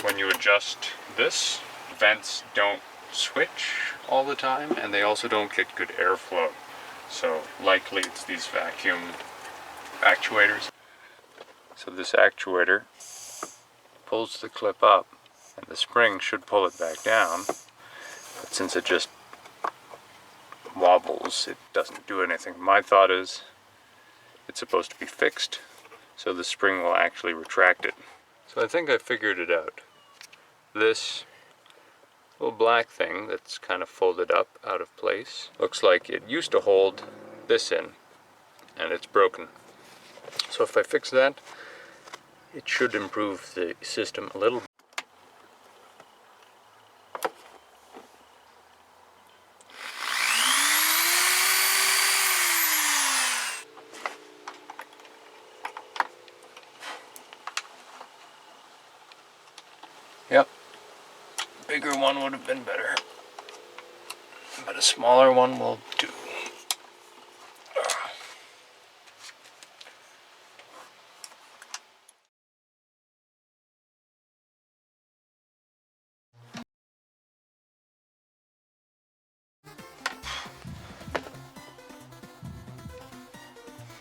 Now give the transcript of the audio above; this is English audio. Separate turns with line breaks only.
when you adjust this, vents don't switch all the time, and they also don't get good airflow. So likely it's these vacuum actuators. So this actuator pulls the clip up, and the spring should pull it back down, but since it just wobbles, it doesn't do anything. My thought is it's supposed to be fixed, so the spring will actually retract it. So I think I figured it out. This little black thing that's kind of folded up out of place looks like it used to hold this in, and it's broken. So if I fix that, it should improve the system a little. Yep, bigger one would have been better, but a smaller one will do.